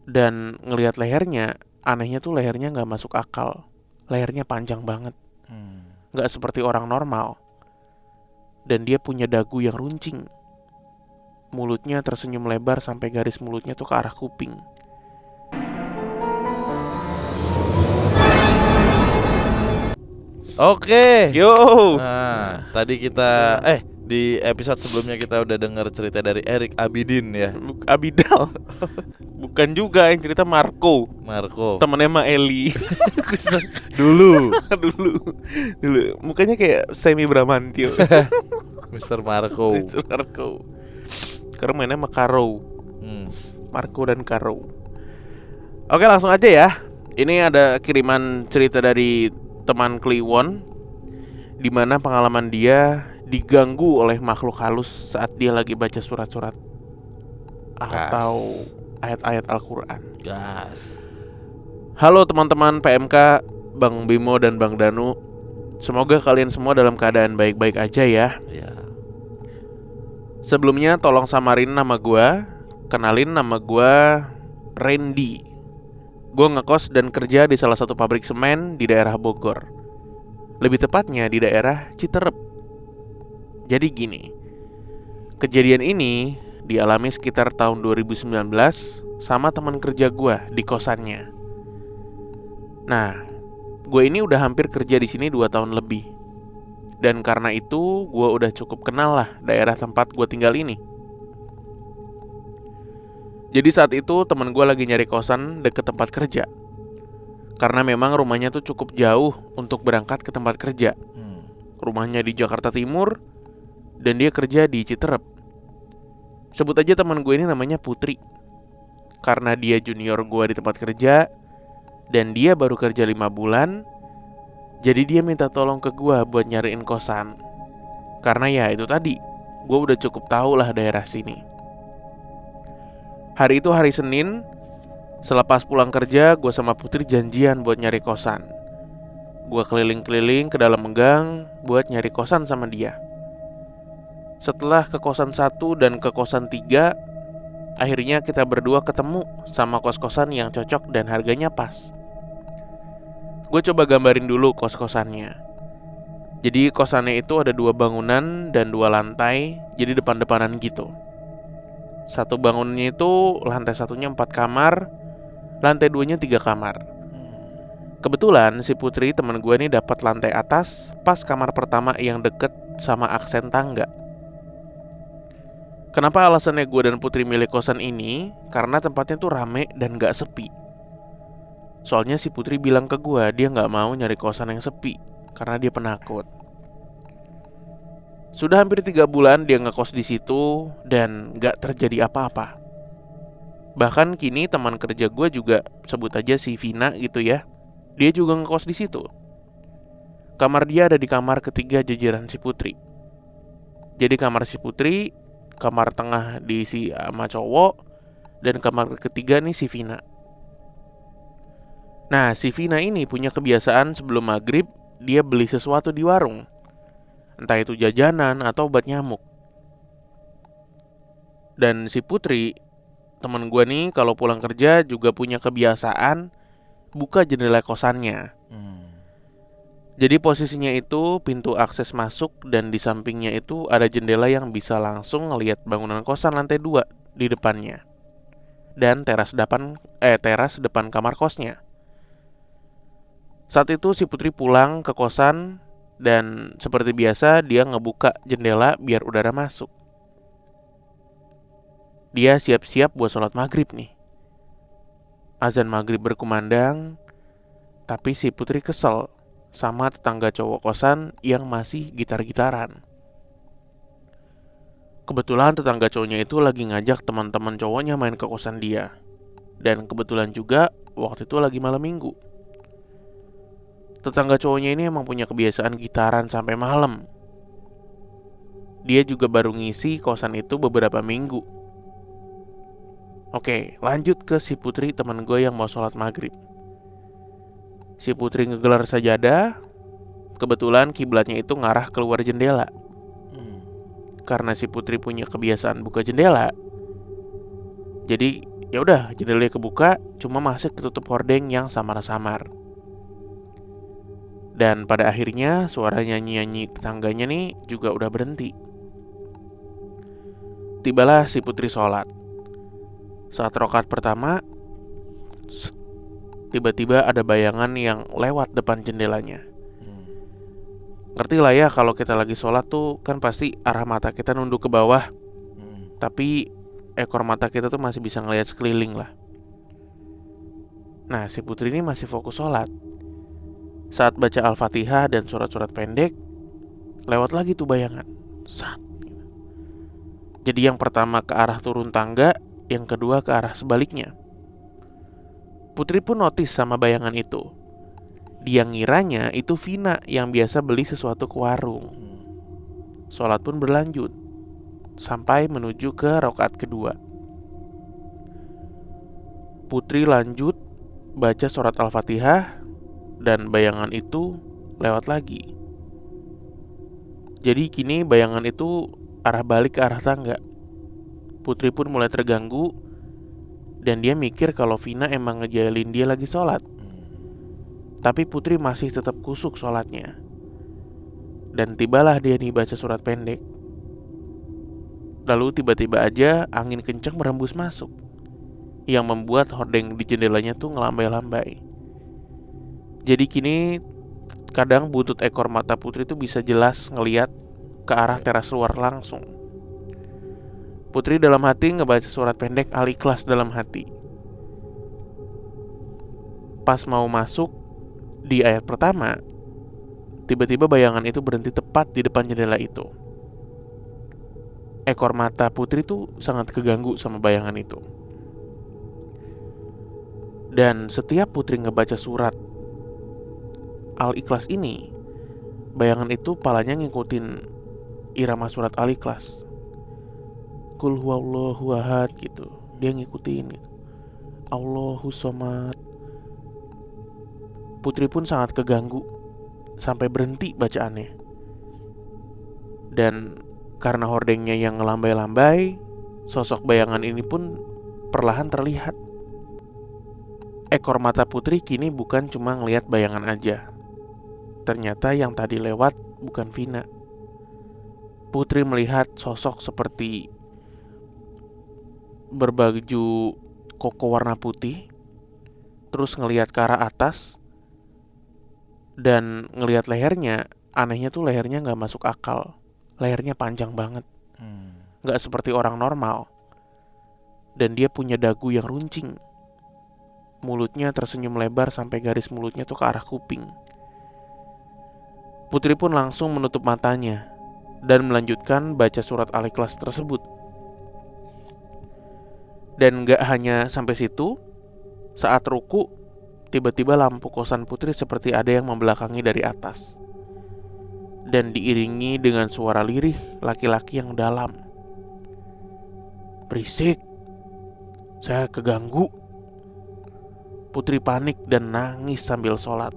Dan ngelihat lehernya, anehnya tuh lehernya gak masuk akal. Lehernya panjang banget, gak seperti orang normal. Dan dia punya dagu yang runcing. Mulutnya tersenyum lebar sampai garis mulutnya tuh ke arah kuping. Oke. Yo. Nah, tadi kita di episode sebelumnya kita udah dengar cerita dari Erik Abidin ya. Abidal. Bukan juga, yang cerita Marco. Temennya sama Eli. Dulu. Dulu. Mukanya kayak Semi Bramantio. Mr. Marco. Mr. Marco. Sekarang mainnya sama Karo. Marco dan Karo. Oke, langsung aja ya. Ini ada kiriman cerita dari teman Kliwon, di mana pengalaman dia diganggu oleh makhluk halus saat dia lagi baca surat-surat atau ayat-ayat Al-Quran. Halo teman-teman PMK, Bang Bimo dan Bang Danu. Semoga kalian semua dalam keadaan baik-baik aja ya. Sebelumnya tolong samarin nama gue. Kenalin, nama gue Randy. Gue ngekos dan kerja di salah satu pabrik semen di daerah Bogor. Lebih tepatnya di daerah Citerep. Jadi gini, kejadian ini dialami sekitar tahun 2019 sama teman kerja gue di kosannya. Nah, gue ini udah hampir kerja di sini 2 tahun lebih. Dan karena itu gue udah cukup kenal lah daerah tempat gue tinggal ini. Jadi saat itu temen gue lagi nyari kosan deket tempat kerja. Karena memang rumahnya tuh cukup jauh untuk berangkat ke tempat kerja. Rumahnya di Jakarta Timur dan dia kerja di Citerep. Sebut aja teman gue ini namanya Putri. Karena dia junior gue di tempat kerja dan dia baru kerja 5 bulan, jadi dia minta tolong ke gue buat nyariin kosan. Karena ya itu tadi, gue udah cukup tahu lah daerah sini. Hari itu hari Senin. Selepas pulang kerja, gue sama Putri janjian buat nyari kosan. Gue keliling-keliling ke dalam gang buat nyari kosan sama dia. Setelah ke kosan 1 dan ke kosan 3, akhirnya kita berdua ketemu sama kos-kosan yang cocok dan harganya pas. Gue coba gambarin dulu kos-kosannya. Jadi kosannya itu ada 2 bangunan dan 2 lantai, jadi depan-depanan gitu. Satu bangunannya itu lantai 1-nya 4 kamar, lantai 2-nya 3 kamar. Kebetulan si Putri teman gue ini dapat lantai atas pas kamar pertama yang deket sama aksen tangga. Kenapa alasannya gue dan Putri milih kosan ini? Karena tempatnya tuh rame dan gak sepi. Soalnya si Putri bilang ke gue dia gak mau nyari kosan yang sepi karena dia penakut. Sudah hampir 3 bulan dia ngekos di situ dan gak terjadi apa-apa. Bahkan kini teman kerja gue juga, sebut aja si Vina gitu ya, dia juga ngekos di situ. Kamar dia ada di kamar ketiga jajaran si Putri. Jadi kamar si Putri, kamar tengah diisi sama cowok, dan kamar ketiga nih si Vina. Nah, si Vina ini punya kebiasaan sebelum maghrib dia beli sesuatu di warung. Entah itu jajanan atau obat nyamuk. Dan si Putri, temen gue nih, kalau pulang kerja juga punya kebiasaan buka jendela kosannya. Jadi posisinya itu pintu akses masuk dan di sampingnya itu ada jendela yang bisa langsung ngelihat bangunan kosan lantai 2 di depannya. Dan teras depan kamar kosnya. Saat itu si Putri pulang ke kosan dan seperti biasa dia ngebuka jendela biar udara masuk. Dia siap-siap buat sholat maghrib nih. Azan maghrib berkumandang, tapi si Putri kesel sama tetangga cowok kosan yang masih gitar-gitaran. Kebetulan tetangga cowoknya itu lagi ngajak teman-teman cowoknya main ke kosan dia. Dan kebetulan juga waktu itu lagi malam minggu. Tetangga cowoknya ini emang punya kebiasaan gitaran sampai malam. Dia juga baru ngisi kosan itu beberapa minggu. Oke, lanjut ke si Putri teman gue yang mau sholat maghrib. Si Putri ngegelar sajadah. Kebetulan kiblatnya itu ngarah keluar jendela. Karena si Putri punya kebiasaan buka jendela, jadi Ya udah, jendelanya kebuka, cuma masih ketutup hordeng yang samar-samar. Dan pada akhirnya suara nyanyi-nyanyi tetangganya nih juga udah berhenti. Tibalah si putri sholat. Saat rakaat pertama, tiba-tiba ada bayangan yang lewat depan jendelanya. Ngerti lah ya, kalau kita lagi sholat tuh kan pasti arah mata kita nunduk ke bawah, tapi ekor mata kita tuh masih bisa ngelihat sekeliling lah. Nah, si putri ini masih fokus sholat. Saat baca Al-Fatihah dan surat-surat pendek, lewat lagi tuh bayangan. Sat. Jadi yang pertama ke arah turun tangga, yang kedua ke arah sebaliknya. Putri pun notice sama bayangan itu. Dia ngiranya itu Vina yang biasa beli sesuatu ke warung. Sholat pun berlanjut sampai menuju ke rakaat kedua. Putri lanjut baca surat Al-Fatihah dan bayangan itu lewat lagi. Jadi kini bayangan itu arah balik ke arah tangga. Putri pun mulai terganggu dan dia mikir kalau Vina emang ngejailin dia lagi sholat. Tapi Putri masih tetap kusuk sholatnya. Dan tibalah dia nih baca surat pendek. Lalu tiba-tiba aja angin kencang merembus masuk, yang membuat hordeng di jendelanya tuh ngelambai-lambai. Jadi kini kadang buntut ekor mata Putri tuh bisa jelas ngeliat ke arah teras luar langsung. Putri dalam hati ngebaca surat pendek Al-Ikhlas dalam hati. Pas mau masuk di ayat pertama, tiba-tiba bayangan itu berhenti tepat di depan jendela itu. Ekor mata Putri tuh sangat keganggu sama bayangan itu. Dan setiap Putri ngebaca surat Al-Ikhlas ini, bayangan itu palanya ngikutin irama surat Al-Ikhlas. Qul huwallahu ahad gitu. Dia ngikutin gitu. Allahu somad. Putri pun sangat keganggu sampai berhenti bacaannya. Dan karena hordengnya yang ngelambai-lambai, sosok bayangan ini pun perlahan terlihat. Ekor mata Putri kini bukan cuma ngelihat bayangan aja. Ternyata yang tadi lewat bukan Vina. Putri melihat sosok seperti berbaju koko warna putih, terus ngelihat ke arah atas, dan ngelihat lehernya. Anehnya tuh lehernya gak masuk akal. Lehernya panjang banget, gak seperti orang normal. Dan dia punya dagu yang runcing. Mulutnya tersenyum lebar sampai garis mulutnya tuh ke arah kuping. Putri pun langsung menutup matanya dan melanjutkan baca surat Al-Ikhlas tersebut. Dan gak hanya sampai situ, saat ruku, tiba-tiba lampu kosan Putri seperti ada yang membelakangi dari atas. Dan diiringi dengan suara lirih laki-laki yang dalam. Berisik, saya keganggu. Putri panik dan nangis sambil sholat.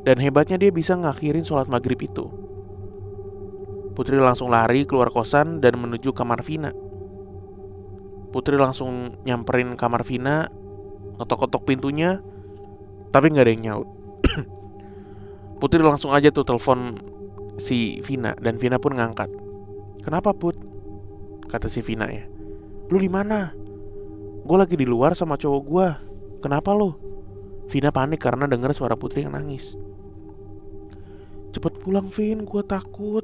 Dan hebatnya dia bisa ngakhirin sholat maghrib itu. Putri langsung lari keluar kosan dan menuju kamar Vina. Putri langsung nyamperin kamar Vina, ngetok-ketok pintunya, tapi gak ada yang nyaut. Putri langsung aja tuh telepon si Vina, dan Vina pun ngangkat. Kenapa Put? Kata si Vina ya. Lu di mana? Gue lagi di luar sama cowok gue. Kenapa lu? Vina panik karena dengar suara Putri yang nangis. Cepet pulang Vin, gue takut.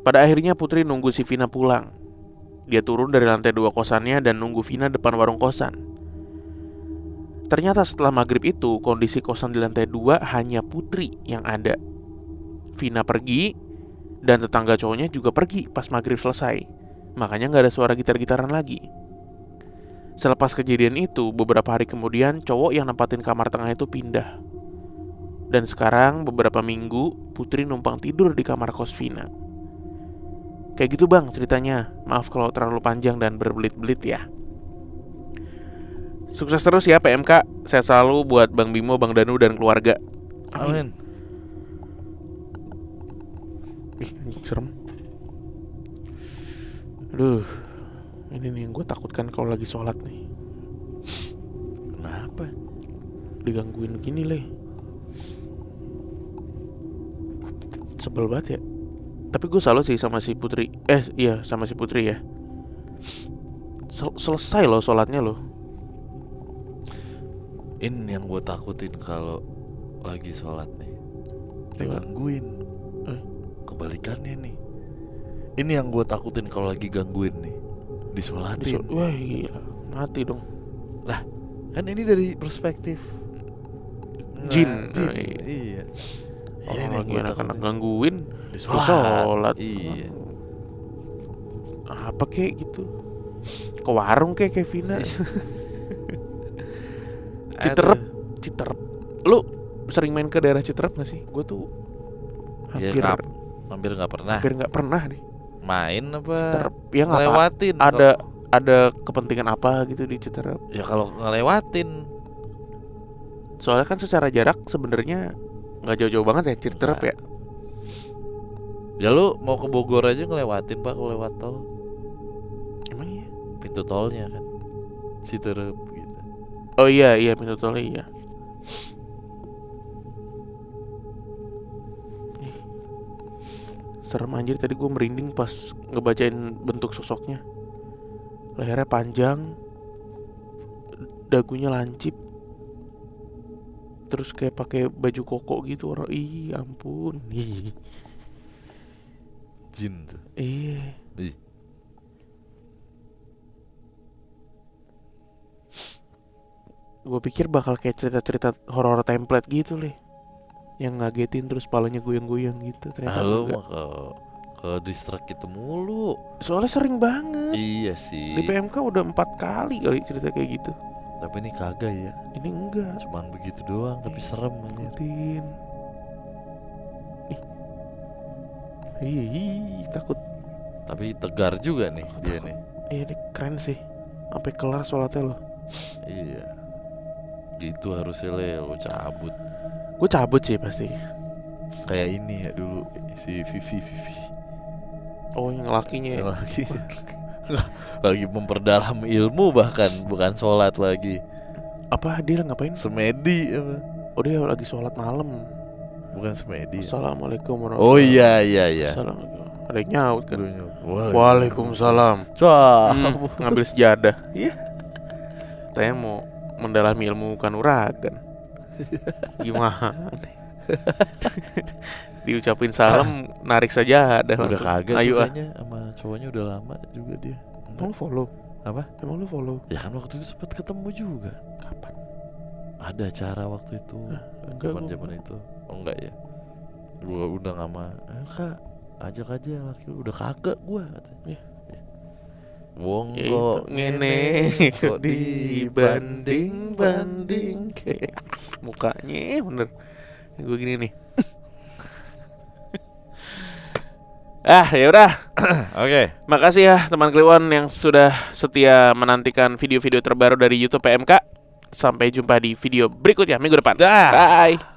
Pada akhirnya Putri nunggu si Vina pulang. Dia turun dari lantai 2 kosannya dan nunggu Vina depan warung kosan. Ternyata setelah maghrib itu, kondisi kosan di lantai 2 hanya Putri yang ada. Vina pergi, dan tetangga cowoknya juga pergi pas maghrib selesai. Makanya gak ada suara gitar-gitaran lagi. Selepas kejadian itu, beberapa hari kemudian cowok yang nempatin kamar tengah itu pindah. Dan sekarang beberapa minggu Putri numpang tidur di kamar kos Vina. Kayak gitu bang ceritanya. Maaf kalau terlalu panjang dan berbelit-belit ya. Sukses terus ya PMK. Sehat selalu buat Bang Bimo, Bang Danu dan keluarga. Amin. Anjing serem. Aduh, ini nih yang gue takutkan kalau lagi sholat nih. digangguin gini Le. Sebel banget ya. Tapi gue salut sih sama si Putri. Iya sama si Putri ya. Selesai loh sholatnya loh. Ini yang gue takutin kalau lagi sholat nih digangguin. Kebalikannya nih. Ini yang gue takutin kalau lagi gangguin nih disolatin. Wah gila, mati dong. Lah kan ini dari perspektif Jin. Iya. Orang lagi anak-anak gangguin sholat. Iya. Apa kek gitu. Ke warung kayak Vina. Citerep. Lu sering main ke daerah Citerep gak sih? Gue tuh hampir nggak pernah. Hampir nggak pernah deh. Main apa? Citerep. Ya ngelewatin. Ada kepentingan apa gitu di Citerep? Ya kalau ngelewatin. Soalnya kan secara jarak sebenarnya nggak jauh-jauh banget ya Citerep ya. Ya lu mau ke Bogor aja ngelewatin Pak, kalau lewat tol. Emang iya? Pintu tolnya kan Citerep gitu. Oh iya pintu tolnya iya. Serem anjir, tadi gue merinding pas ngebacain bentuk sosoknya. Lehernya panjang, dagunya lancip, terus kayak pakai baju koko gitu orang. Ih ampun. Jin tuh. Iya. Gue pikir bakal kayak cerita-cerita horor template gitu Le, yang ngagetin terus palanya goyang-goyang gitu. Ternyata lu enggak. mah ke distrik itu mulu. Soalnya sering banget. Iya sih. Di PMK udah 4 kali kali cerita kayak gitu. Tapi ini kagak ya. Ini enggak. Cuman begitu doang tapi serem aja. Ikutin. Ih, takut. Tapi tegar juga nih dia nih. Iya ini keren sih. Sampai kelar sholatnya loh. Iya. Gitu harusnya Le, lo cabut. Gue cabut sih pasti. Kayak ini ya dulu si Vivi. Oh yang lakinya ya. Lagi memperdalam ilmu bahkan bukan sholat lagi. Apa dia ngapain? Semedi apa? Oh dia lagi sholat malam. Bukan semedi. Assalamualaikum warahmatullahi wabarakatuh. Oh iya. Assalamualaikum. Ada yang nyaut kan. Waalaikumsalam. Ngambil sejadah. Iya. Tanya mau mendalami ilmu kanuragan. Gimana? Diucapin salam, narik saja ada langsung. Udah kagak Ayo kayaknya sama cowoknya udah lama juga dia. Emang lu follow? Apa? Emang lu follow? Ya kan waktu itu sempat ketemu juga. Kapan? Ada acara waktu itu. Zaman itu. Oh enggak ya. Gua udah sama Kak, ajak aja laki lu. Udah kagak gua katanya. Wong Ya kok ngene kok dibanding mukanya bener. Gue gini nih. Ya udah. Oke. Makasih ya teman Kliwon yang sudah setia menantikan video-video terbaru dari YouTube PMK. Sampai jumpa di video berikutnya minggu depan. Dah. Bye.